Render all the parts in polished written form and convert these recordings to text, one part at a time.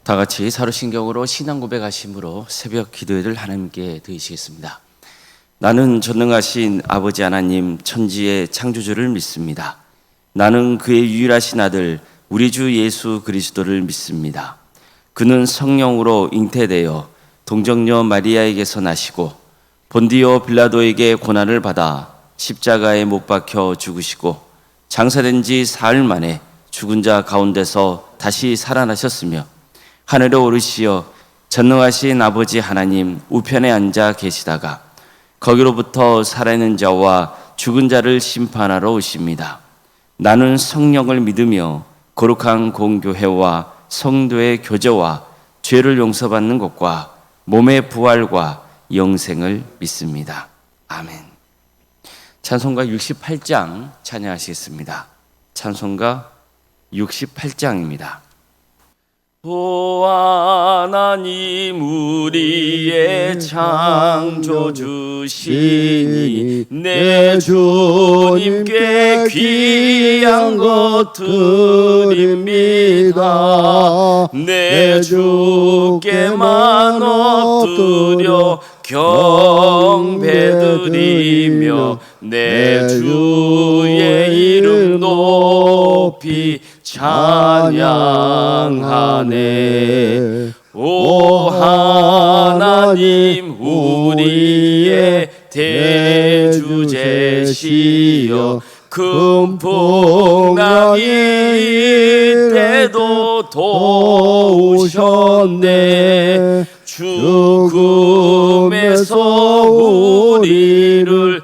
다 같이 사도신경으로 신앙 고백하심으로 새벽 기도회를 하나님께 드리시겠습니다. 나는 전능하신 아버지 하나님 천지의 창조주를 믿습니다. 나는 그의 유일하신 아들 우리 주 예수 그리스도를 믿습니다. 그는 성령으로 잉태되어 동정녀 마리아에게서 나시고 본디오 빌라도에게 고난을 받아 십자가에 못 박혀 죽으시고 장사된 지 사흘 만에 죽은 자 가운데서 다시 살아나셨으며 하늘에 오르시어 전능하신 아버지 하나님 우편에 앉아 계시다가 거기로부터 살아있는 자와 죽은 자를 심판하러 오십니다. 나는 성령을 믿으며 거룩한 공교회와 성도의 교제와 죄를 용서받는 것과 몸의 부활과 영생을 믿습니다. 아멘. 찬송가 68장 찬양하시겠습니다. 찬송가 68장입니다. 오 하나님 우리의 창조주시니 내 주님께 귀한 것 드립니다. 내 주께만 엎드려 경배드리며 내 주의 이름 높이 찬양하네. 오 하나님 우리의 대주제시여 금풍랑이 때도 도우셨네. 죽음에서 우리를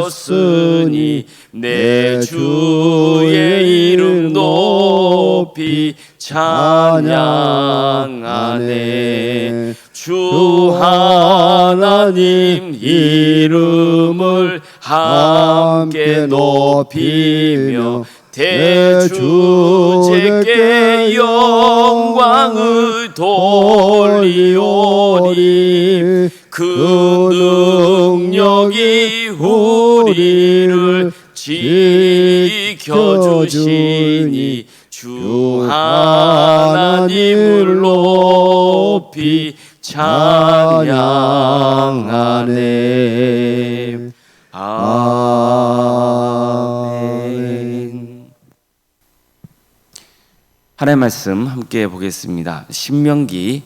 구하셨으니 내 주의 이름 높이 찬양하네. 주 하나님 이름을 함께 높이며 대주제께 영광을 돌리오니 그 능력이 우리를 지켜주시니 주 하나님을 높이 찬양하네. 아멘. 하나님의 말씀 함께 보겠습니다. 신명기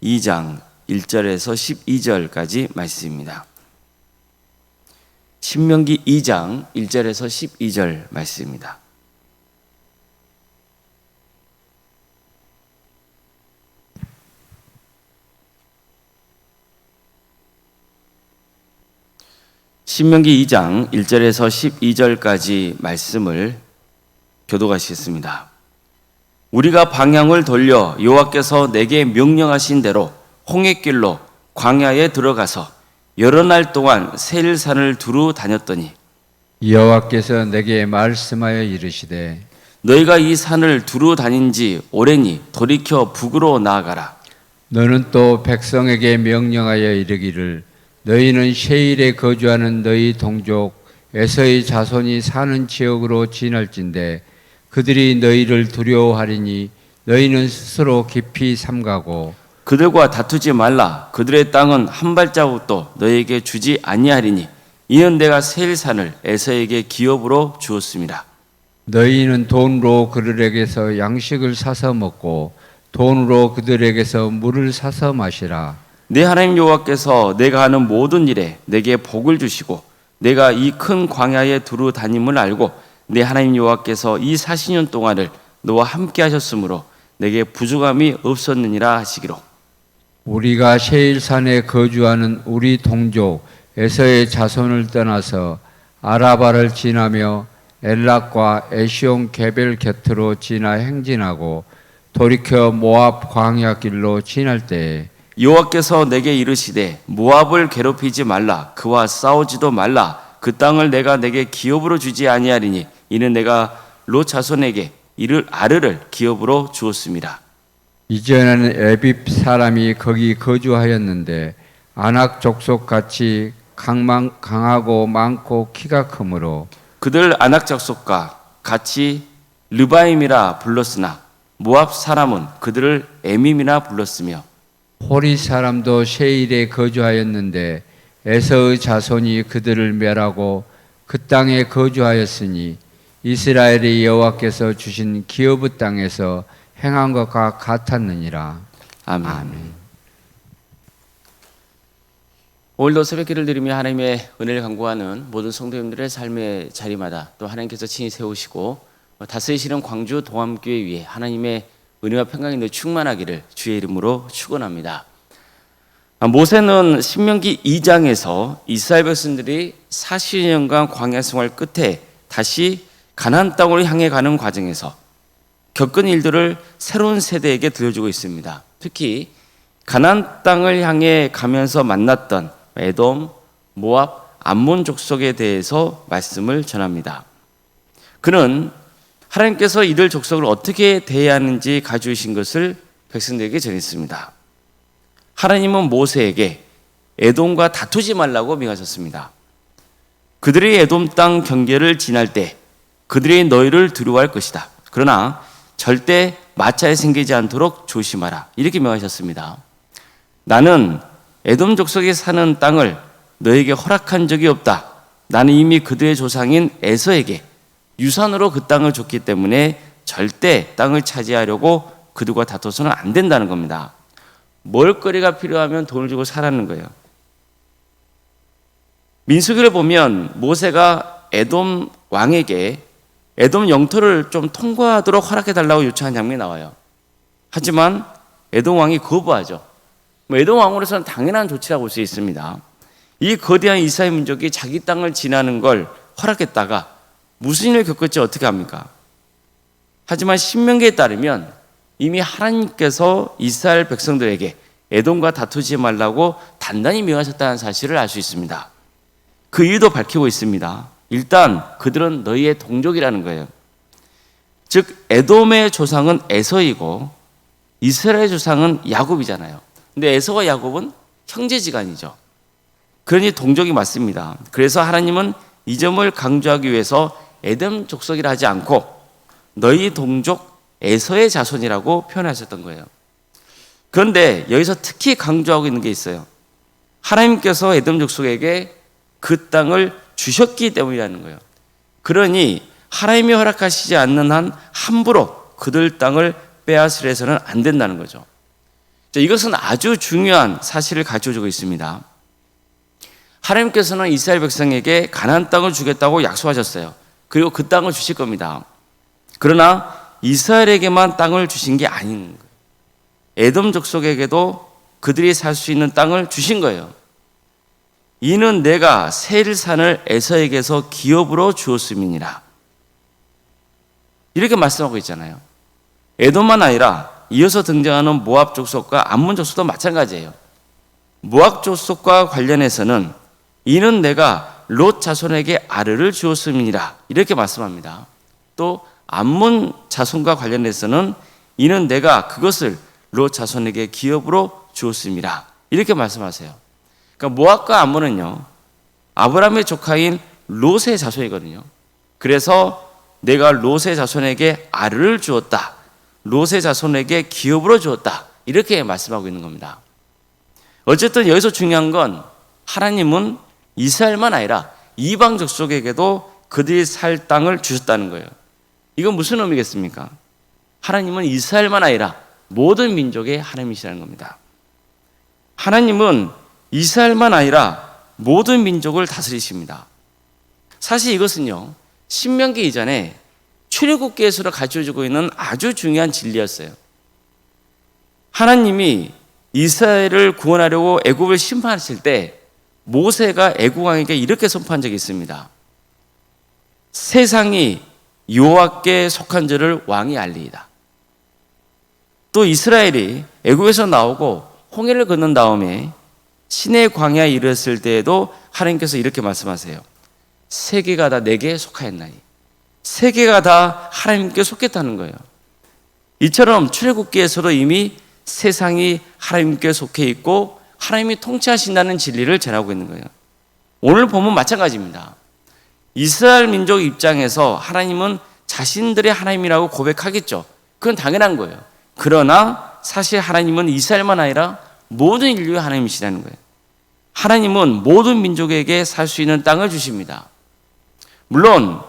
2장 1절에서 12절까지 말씀입니다. 신명기 2장 1절에서 12절 말씀입니다. 신명기 2장 1절에서 12절까지 말씀을 교독하시겠습니다. 우리가 방향을 돌려 여호와께서 내게 명령하신 대로 홍해길로 광야에 들어가서 여러 날 동안 세일산을 두루 다녔더니 여호와께서 내게 말씀하여 이르시되 너희가 이 산을 두루 다닌 지 오래니 돌이켜 북으로 나아가라. 너는 또 백성에게 명령하여 이르기를 너희는 세일에 거주하는 너희 동족 에서의 자손이 사는 지역으로 지날진대 그들이 너희를 두려워하리니 너희는 스스로 깊이 삼가고 그들과 다투지 말라. 그들의 땅은 한 발자국도 너희에게 주지 아니하리니 이는 내가 세일산을 에서에게 기업으로 주었습니다. 너희는 돈으로 그들에게서 양식을 사서 먹고 돈으로 그들에게서 물을 사서 마시라. 내 하나님 여호와께서 내가 하는 모든 일에 내게 복을 주시고 내가 이 큰 광야에 두루 다님을 알고 내 하나님 여호와께서 이 40년 동안을 너와 함께 하셨으므로 내게 부족함이 없었느니라 하시기로. 우리가 세일산에 거주하는 우리 동족 에서의 자손을 떠나서 아라바를 지나며 엘락과 에시온 게벨 곁으로 지나 행진하고 돌이켜 모압 광야 길로 지날 때에 여호와께서 내게 이르시되 모압을 괴롭히지 말라. 그와 싸우지도 말라. 그 땅을 내가 내게 기업으로 주지 아니하리니 이는 내가 롯 자손에게 이를 아르를 기업으로 주었습니다. 이전에는 에빕 사람이 거기 거주하였는데 아낙 족속 같이 강하고 많고 키가 크므로 그들 아낙 족속과 같이 르바임이라 불렀으나 모압 사람은 그들을 에밈이라 불렀으며 호리 사람도 세일에 거주하였는데 에서의 자손이 그들을 멸하고 그 땅에 거주하였으니 이스라엘의 여호와께서 주신 기업의 땅에서 행한 것과 같았느니라. 아멘. 오늘도 새벽기를 드리며 하나님의 은혜를 간구하는 모든 성도님들의 삶의 자리마다 또 하나님께서 친히 세우시고 다스리시는 광주 동암교회 위에 하나님의 은혜와 평강이 늘 충만하기를 주의 이름으로 축원합니다. 모세는 신명기 2장에서 이스라엘 백성들이 40년간 광야 생활 끝에 다시 가나안 땅으로 향해 가는 과정에서 겪은 일들을 새로운 세대에게 들려주고 있습니다. 특히 가나안 땅을 향해 가면서 만났던 에돔, 모압, 암몬 족속에 대해서 말씀을 전합니다. 그는 하나님께서 이들 족속을 어떻게 대해야 하는지 가르치신 것을 백성들에게 전했습니다. 하나님은 모세에게 에돔과 다투지 말라고 명하셨습니다. 그들이 에돔 땅 경계를 지날 때 그들이 너희를 두려워할 것이다. 그러나 절대 마차에 생기지 않도록 조심하라. 이렇게 명하셨습니다. 나는 에돔 족속이 사는 땅을 너에게 허락한 적이 없다. 나는 이미 그들의 조상인 에서에게 유산으로 그 땅을 줬기 때문에 절대 땅을 차지하려고 그들과 다퉈서는 안 된다는 겁니다. 먹을거리가 필요하면 돈을 주고 사라는 거예요. 민수기를 보면 모세가 에돔 왕에게 에돔 영토를 좀 통과하도록 허락해달라고 요청한 장면이 나와요. 하지만 에돔 왕이 거부하죠. 에돔 왕으로서는 당연한 조치라고 볼 수 있습니다. 이 거대한 이스라엘 민족이 자기 땅을 지나는 걸 허락했다가 무슨 일을 겪을지 어떻게 합니까? 하지만 신명기에 따르면 이미 하나님께서 이스라엘 백성들에게 에돔과 다투지 말라고 단단히 명하셨다는 사실을 알 수 있습니다. 그 이유도 밝히고 있습니다. 일단 그들은 너희의 동족이라는 거예요. 즉 에돔의 조상은 에서이고 이스라엘의 조상은 야곱이잖아요. 근데 에서와 야곱은 형제지간이죠. 그러니 동족이 맞습니다. 그래서 하나님은 이 점을 강조하기 위해서 에돔 족속이라 하지 않고 너희 동족 에서의 자손이라고 표현하셨던 거예요. 그런데 여기서 특히 강조하고 있는 게 있어요. 하나님께서 에돔 족속에게 그 땅을 주셨기 때문이라는 거예요. 그러니 하나님이 허락하시지 않는 한 함부로 그들 땅을 빼앗으려 해서는 안 된다는 거죠. 이것은 아주 중요한 사실을 가르쳐주고 있습니다. 하나님께서는 이스라엘 백성에게 가나안 땅을 주겠다고 약속하셨어요. 그리고 그 땅을 주실 겁니다. 그러나 이스라엘에게만 땅을 주신 게 아닌 거예요. 에돔 족속에게도 그들이 살 수 있는 땅을 주신 거예요. 이는 내가 세일산을 에서에게서 기업으로 주었음이니라. 이렇게 말씀하고 있잖아요. 에돔만 아니라 이어서 등장하는 모압 족속과 암몬 족속도 마찬가지예요. 모압 족속과 관련해서는 이는 내가 롯 자손에게 아르를 주었음이니라. 이렇게 말씀합니다. 또 암몬 자손과 관련해서는 이는 내가 그것을 롯 자손에게 기업으로 주었음이라. 이렇게 말씀하세요. 그러니까 모압과 암몬은요, 아브라함의 조카인 롯의 자손이거든요. 그래서 내가 롯의 자손에게 아르를 주었다. 롯의 자손에게 기업으로 주었다. 이렇게 말씀하고 있는 겁니다. 어쨌든 여기서 중요한 건 하나님은 이스라엘만 아니라 이방 족속에게도 그들이 살 땅을 주셨다는 거예요. 이건 무슨 의미겠습니까? 하나님은 이스라엘만 아니라 모든 민족의 하나님이시라는 겁니다. 하나님은 이스라엘만 아니라 모든 민족을 다스리십니다. 사실 이것은요, 신명기 이전에 출애굽기에서 가르쳐주고 있는 아주 중요한 진리였어요. 하나님이 이스라엘을 구원하려고 애굽을 심판하실 때 모세가 애굽 왕에게 이렇게 선포한 적이 있습니다. 세상이 여호와께 속한 줄을 왕이 알리이다. 또 이스라엘이 애굽에서 나오고 홍해를 건넌 다음에 시내 광야에 이르렀을 때에도 하나님께서 이렇게 말씀하세요. 세계가 다 내게 속하였나니. 세계가 다 하나님께 속했다는 거예요. 이처럼 출애굽기에서도 이미 세상이 하나님께 속해 있고 하나님이 통치하신다는 진리를 전하고 있는 거예요. 오늘 보면 마찬가지입니다. 이스라엘 민족 입장에서 하나님은 자신들의 하나님이라고 고백하겠죠. 그건 당연한 거예요. 그러나 사실 하나님은 이스라엘만 아니라 모든 인류의 하나님이시라는 거예요. 하나님은 모든 민족에게 살 수 있는 땅을 주십니다. 물론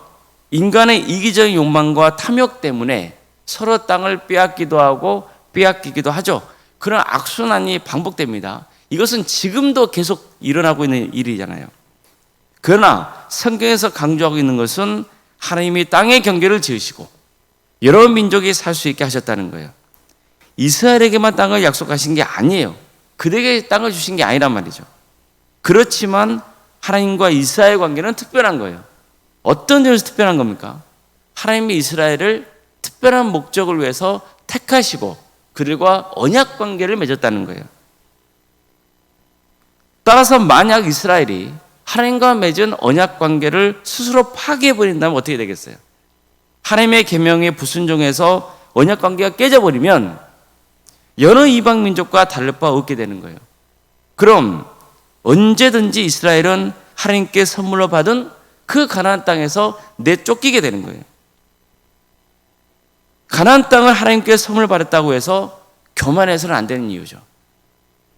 인간의 이기적인 욕망과 탐욕 때문에 서로 땅을 빼앗기도 하고 빼앗기기도 하죠. 그런 악순환이 반복됩니다. 이것은 지금도 계속 일어나고 있는 일이잖아요. 그러나 성경에서 강조하고 있는 것은 하나님이 땅의 경계를 지으시고 여러 민족이 살 수 있게 하셨다는 거예요. 이스라엘에게만 땅을 약속하신 게 아니에요. 그들에게 땅을 주신 게 아니란 말이죠. 그렇지만 하나님과 이스라엘 관계는 특별한 거예요. 어떤 점에서 특별한 겁니까? 하나님이 이스라엘을 특별한 목적을 위해서 택하시고 그들과 언약 관계를 맺었다는 거예요. 따라서 만약 이스라엘이 하나님과 맺은 언약 관계를 스스로 파괴해버린다면 어떻게 되겠어요? 하나님의 계명에 불순종해서 언약 관계가 깨져버리면 여러 이방 민족과 다를 바 없게 되는 거예요. 그럼 언제든지 이스라엘은 하나님께 선물로 받은 그 가나안 땅에서 내쫓기게 되는 거예요. 가나안 땅을 하나님께 선물 받았다고 해서 교만해서는 안 되는 이유죠.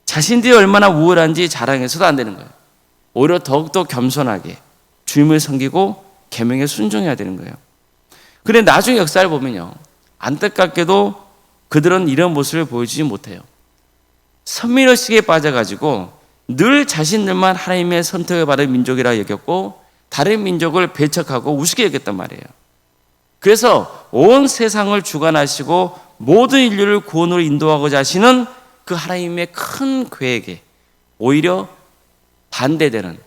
자신들이 얼마나 우월한지 자랑해서도 안 되는 거예요. 오히려 더욱더 겸손하게 주님을 섬기고 계명에 순종해야 되는 거예요. 그런데 나중 역사를 보면요, 안타깝게도 그들은 이런 모습을 보여주지 못해요. 선민의식에 빠져가지고 늘 자신들만 하나님의 선택을 받은 민족이라 여겼고 다른 민족을 배척하고 우습게 여겼단 말이에요. 그래서 온 세상을 주관하시고 모든 인류를 구원으로 인도하고자 하시는 그 하나님의 큰 계획에 오히려 반대되는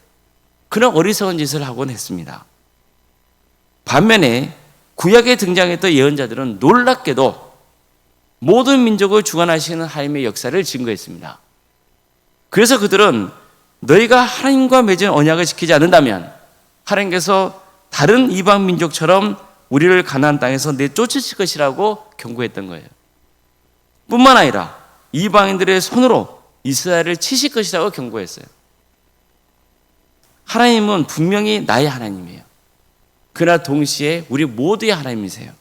그런 어리석은 짓을 하곤 했습니다. 반면에 구약에 등장했던 예언자들은 놀랍게도 모든 민족을 주관하시는 하나님의 역사를 증거했습니다. 그래서 그들은 너희가 하나님과 맺은 언약을 지키지 않는다면 하나님께서 다른 이방 민족처럼 우리를 가나안 땅에서 내쫓으실 것이라고 경고했던 거예요. 뿐만 아니라 이방인들의 손으로 이스라엘을 치실 것이라고 경고했어요. 하나님은 분명히 나의 하나님이에요. 그러나 동시에 우리 모두의 하나님이세요.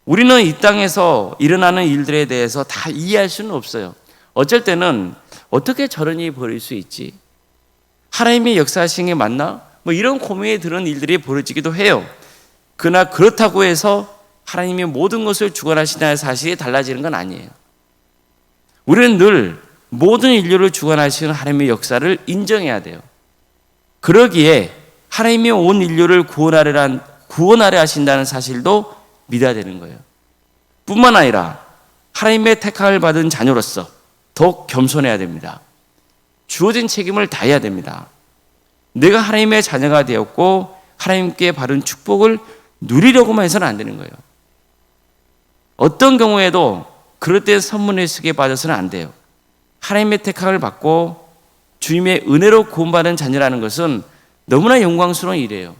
우리는 이 땅에서 일어나는 일들에 대해서 다 이해할 수는 없어요. 어쩔 때는 어떻게 저런 일이 벌어질 수 있지? 하나님의 역사하신 게 맞나? 이런 고민에 드는 일들이 벌어지기도 해요. 그러나 그렇다고 해서 하나님이 모든 것을 주관하시다는 사실이 달라지는 건 아니에요. 우리는 늘 모든 인류를 주관하시는 하나님의 역사를 인정해야 돼요. 그러기에 하나님이 온 인류를 구원하려 하신다는 사실도 믿어야 되는 거예요. 뿐만 아니라 하나님의 택함을 받은 자녀로서 더욱 겸손해야 됩니다. 주어진 책임을 다해야 됩니다. 내가 하나님의 자녀가 되었고 하나님께 받은 축복을 누리려고만 해서는 안 되는 거예요. 어떤 경우에도 그럴 때 선문의식에 빠져서는 안 돼요. 하나님의 택함을 받고 주님의 은혜로 구원받은 자녀라는 것은 너무나 영광스러운 일이에요.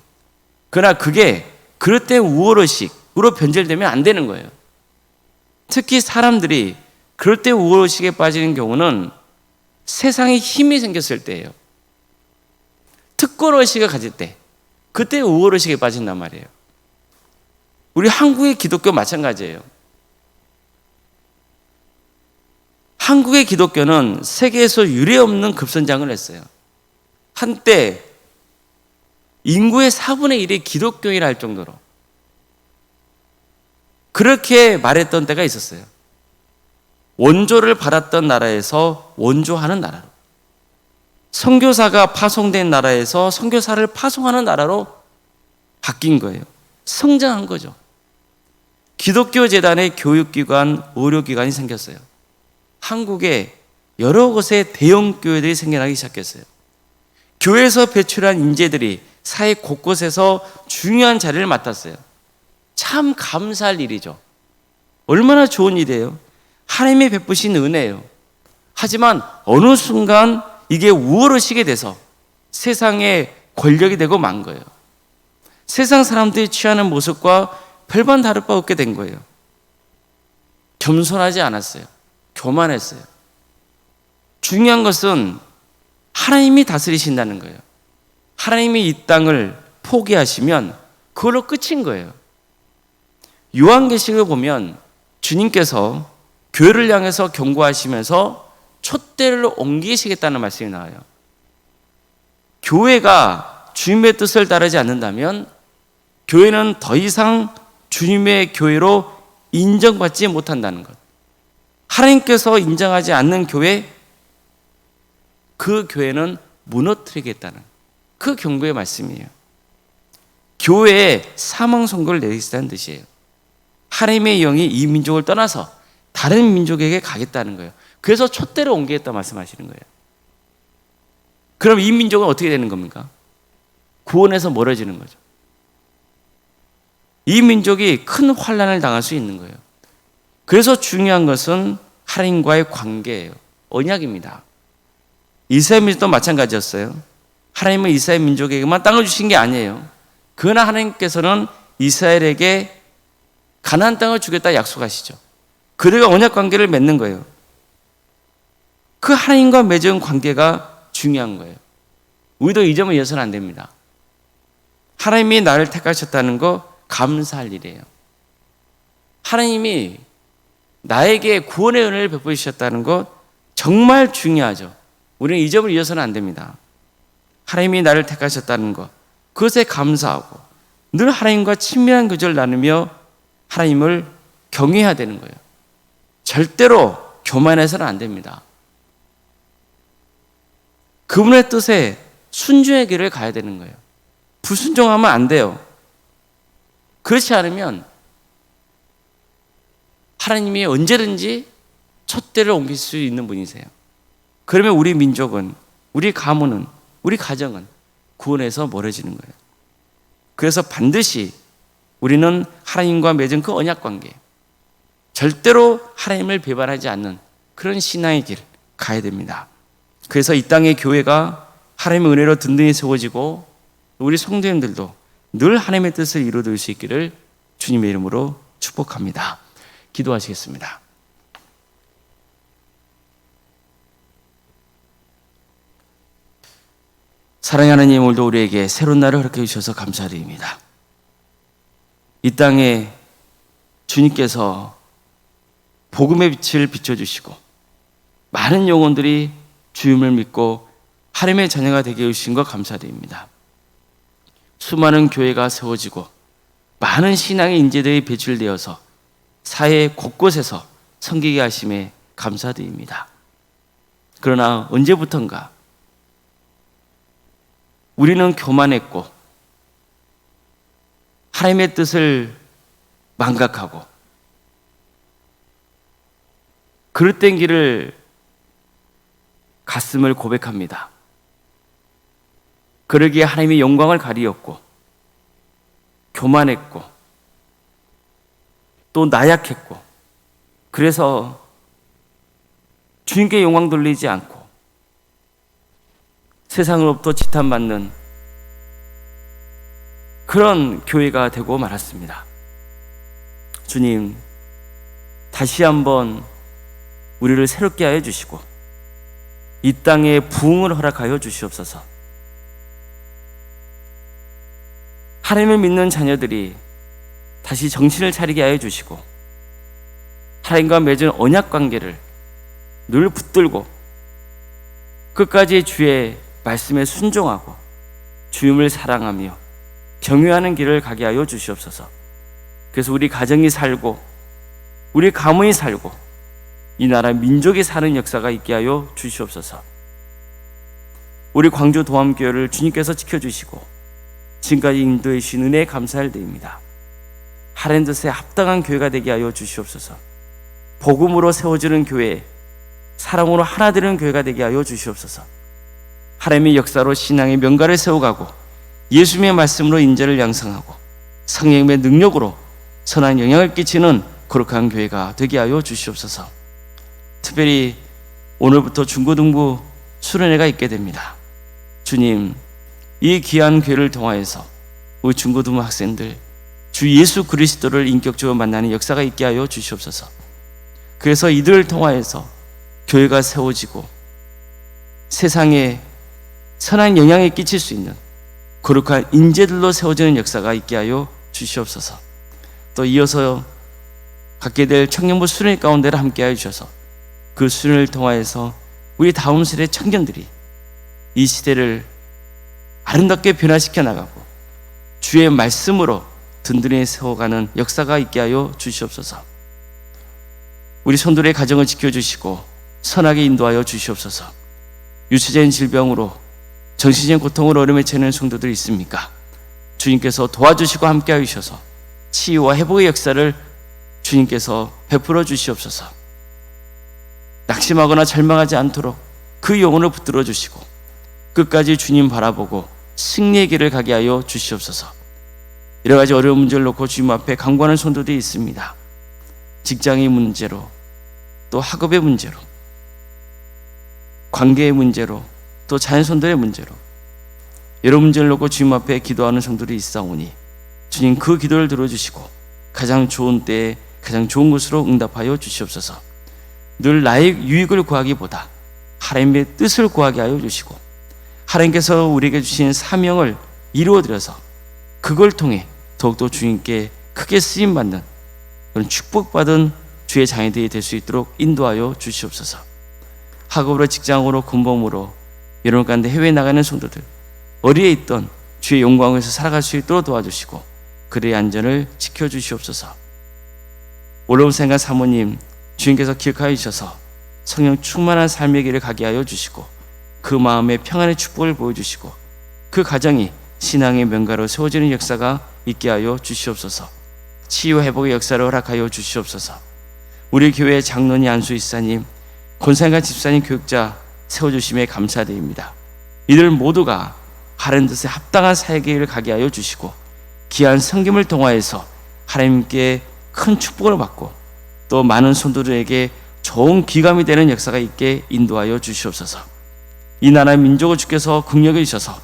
그러나 그게 그럴 때 우월의식으로 변질되면 안 되는 거예요. 특히 사람들이 그럴 때 우월의식에 빠지는 경우는 세상에 힘이 생겼을 때예요. 특권의식을 가질 때, 그때 우월의식에 빠진단 말이에요. 우리 한국의 기독교 마찬가지예요. 한국의 기독교는 세계에서 유례없는 급선장을 했어요. 한때 인구의 4분의 1이 기독교인이라 할 정도로 그렇게 말했던 때가 있었어요. 원조를 받았던 나라에서 원조하는 나라로, 선교사가 파송된 나라에서 선교사를 파송하는 나라로 바뀐 거예요. 성장한 거죠. 기독교 재단의 교육기관, 의료기관이 생겼어요. 한국에 여러 곳에 대형 교회들이 생겨나기 시작했어요. 교회에서 배출한 인재들이 사회 곳곳에서 중요한 자리를 맡았어요. 참 감사할 일이죠. 얼마나 좋은 일이에요. 하나님이 베푸신 은혜예요. 하지만 어느 순간 이게 우월의식이 돼서 세상에 권력이 되고 만 거예요. 세상 사람들이 취하는 모습과 별반 다를 바 없게 된 거예요. 겸손하지 않았어요. 교만했어요. 중요한 것은 하나님이 다스리신다는 거예요. 하나님이 이 땅을 포기하시면 그걸로 끝인 거예요. 요한계시록을 보면 주님께서 교회를 향해서 경고하시면서 촛대를 옮기시겠다는 말씀이 나와요. 교회가 주님의 뜻을 따르지 않는다면 교회는 더 이상 주님의 교회로 인정받지 못한다는 것. 하나님께서 인정하지 않는 교회, 그 교회는 무너뜨리겠다는 그 경고의 말씀이에요. 교회에 사망 선고를 내리겠다는 뜻이에요. 하나님의 영이 이 민족을 떠나서 다른 민족에게 가겠다는 거예요. 그래서 촛대를 옮기겠다 말씀하시는 거예요. 그럼 이 민족은 어떻게 되는 겁니까? 구원에서 멀어지는 거죠. 이 민족이 큰 환난을 당할 수 있는 거예요. 그래서 중요한 것은 하나님과의 관계예요. 언약입니다. 이스라엘 민족도 마찬가지였어요. 하나님은 이스라엘 민족에게만 땅을 주신 게 아니에요. 그러나 하나님께서는 이스라엘에게 가나안 땅을 주겠다 약속하시죠. 그들과 언약 관계를 맺는 거예요. 그 하나님과 맺은 관계가 중요한 거예요. 우리도 이 점을 잊어서는 안 됩니다. 하나님이 나를 택하셨다는 거 감사할 일이에요. 하나님이 나에게 구원의 은혜를 베풀어 주셨다는 것 정말 중요하죠. 우리는 이 점을 잊어서는 안 됩니다. 하나님이 나를 택하셨다는 것, 그것에 감사하고 늘 하나님과 친밀한 교제를 나누며 하나님을 경외해야 되는 거예요. 절대로 교만해서는 안 됩니다. 그분의 뜻에 순종의 길을 가야 되는 거예요. 불순종하면 안 돼요. 그렇지 않으면 하나님이 언제든지 촛대를 옮길 수 있는 분이세요. 그러면 우리 민족은, 우리 가문은, 우리 가정은 구원에서 멀어지는 거예요. 그래서 반드시 우리는 하나님과 맺은 그 언약 관계, 절대로 하나님을 배반하지 않는 그런 신앙의 길 가야 됩니다. 그래서 이 땅의 교회가 하나님의 은혜로 든든히 세워지고 우리 성도님들도 늘 하나님의 뜻을 이루어질 수 있기를 주님의 이름으로 축복합니다. 기도하시겠습니다. 사랑하는 하나님, 오늘도 우리에게 새로운 날을 허락해 주셔서 감사드립니다. 이 땅에 주님께서 복음의 빛을 비춰주시고 많은 영혼들이 주님을 믿고 하나님의 자녀가 되게 해주신 것 감사드립니다. 수많은 교회가 세워지고 많은 신앙의 인재들이 배출되어서 사회 곳곳에서 섬기게 하심에 감사드립니다. 그러나 언제부턴가 우리는 교만했고 하나님의 뜻을 망각하고 그릇된 길을 갔음을 고백합니다. 그러기에 하나님의 영광을 가리었고 교만했고 또 나약했고 그래서 주님께 영광 돌리지 않고 세상으로부터 지탄받는 그런 교회가 되고 말았습니다. 주님, 다시 한번 우리를 새롭게 하여 주시고 이 땅에 부흥을 허락하여 주시옵소서. 하나님을 믿는 자녀들이 다시 정신을 차리게 하여 주시고 하나님과 맺은 언약 관계를 늘 붙들고 끝까지 주의 말씀에 순종하고 주님을 사랑하며 경외하는 길을 가게 하여 주시옵소서. 그래서 우리 가정이 살고 우리 가문이 살고 이 나라 민족이 사는 역사가 있게 하여 주시옵소서. 우리 광주 도함교회를 주님께서 지켜주시고 지금까지 인도해 주신 은혜에 감사를 드립니다. 하나님 뜻에 합당한 교회가 되게 하여 주시옵소서. 복음으로 세워지는 교회, 사랑으로 하나 되는 교회가 되게 하여 주시옵소서. 하나님의 역사로 신앙의 명가를 세워가고 예수님의 말씀으로 인재를 양성하고 성령의 능력으로 선한 영향을 끼치는 거룩한 교회가 되게 하여 주시옵소서. 특별히 오늘부터 중고등부 수련회가 있게 됩니다. 주님, 이 귀한 교회를 통하여서 우리 중고등부 학생들 주 예수 그리스도를 인격적으로 만나는 역사가 있게 하여 주시옵소서. 그래서 이들을 통하여서 교회가 세워지고 세상에 선한 영향을 끼칠 수 있는 거룩한 인재들로 세워지는 역사가 있게 하여 주시옵소서. 또 이어서 갖게 될 청년부 수련회 가운데를 함께하여 주셔서 그 수련을 통하여서 우리 다음 세대 청년들이 이 시대를 아름답게 변화시켜 나가고 주의 말씀으로 든든히 세워가는 역사가 있게 하여 주시옵소서. 우리 성도들의 가정을 지켜주시고 선하게 인도하여 주시옵소서. 유체적인 질병으로 정신적인 고통으로 어려움에 처해있는 성도들이 있습니까? 주님께서 도와주시고 함께하여 주셔서 치유와 회복의 역사를 주님께서 베풀어 주시옵소서. 낙심하거나 절망하지 않도록 그 영혼을 붙들어 주시고 끝까지 주님 바라보고 승리의 길을 가게 하여 주시옵소서. 여러 가지 어려운 문제를 놓고 주님 앞에 간구하는 성도들이 있습니다. 직장의 문제로, 또 학업의 문제로, 관계의 문제로, 또 자녀손들의 문제로 여러 문제를 놓고 주님 앞에 기도하는 성도들이 있사오니 주님 그 기도를 들어주시고 가장 좋은 때에 가장 좋은 것으로 응답하여 주시옵소서. 늘 나의 유익을 구하기보다 하나님의 뜻을 구하게 하여 주시고 하나님께서 우리에게 주신 사명을 이루어드려서 그걸 통해 더욱더 주님께 크게 쓰임받는 그런 축복받은 주의 자녀들이 될 수 있도록 인도하여 주시옵소서. 학업으로, 직장으로, 군복무로 여러분 가운데 해외에 나가는 성도들 어디에 있던 주의 영광에서 살아갈 수 있도록 도와주시고 그들의 안전을 지켜주시옵소서. 올라온 생각 사모님 주님께서 기억하여 주셔서 성령 충만한 삶의 길을 가게 하여 주시고 그 마음에 평안의 축복을 보여주시고 그 가정이 신앙의 명가로 세워지는 역사가 있게 하여 주시옵소서. 치유 회복의 역사를 허락하여 주시옵소서. 우리 교회 장로님 안수 이사님, 권사님과 집사님, 교육자 세워주심에 감사드립니다. 이들 모두가 하나님 뜻에 합당한 사역의 길을 가게 하여 주시고 귀한 섬김을 통하여서 하나님께 큰 축복을 받고 또 많은 성도들에게 좋은 귀감이 되는 역사가 있게 인도하여 주시옵소서. 이 나라의 민족을 주께서 긍휼히 주셔서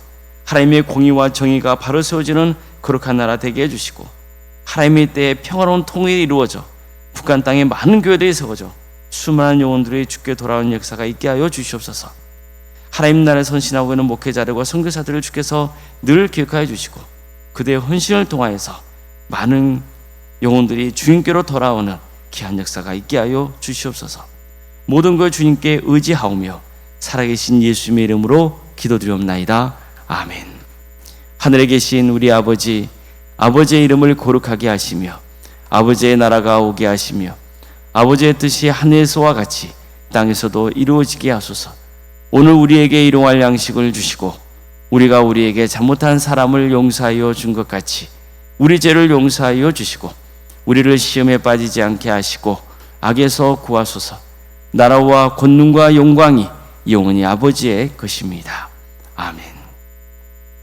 하나님의 공의와 정의가 바로 세워지는 거룩한 나라 되게 해주시고 하나님의 때에 평화로운 통일이 이루어져 북한 땅에 많은 교회들이 세워져 수많은 영혼들이 주께 돌아오는 역사가 있게 하여 주시옵소서. 하나님 나라에 선신하고 있는 목회자들과 선교사들을 주께서 늘 기억하여 주시고 그들의 헌신을 통하여서 많은 영혼들이 주님께로 돌아오는 귀한 역사가 있게 하여 주시옵소서. 모든 걸 주님께 의지하오며 살아계신 예수님의 이름으로 기도드리옵나이다. 아멘. 하늘에 계신 우리 아버지, 아버지의 이름을 거룩하게 하시며 아버지의 나라가 오게 하시며 아버지의 뜻이 하늘에서와 같이 땅에서도 이루어지게 하소서. 오늘 우리에게 일용할 양식을 주시고 우리가 우리에게 잘못한 사람을 용서하여 준 것 같이 우리 죄를 용서하여 주시고 우리를 시험에 빠지지 않게 하시고 악에서 구하소서. 나라와 권능과 영광이 영원히 아버지의 것입니다. 아멘.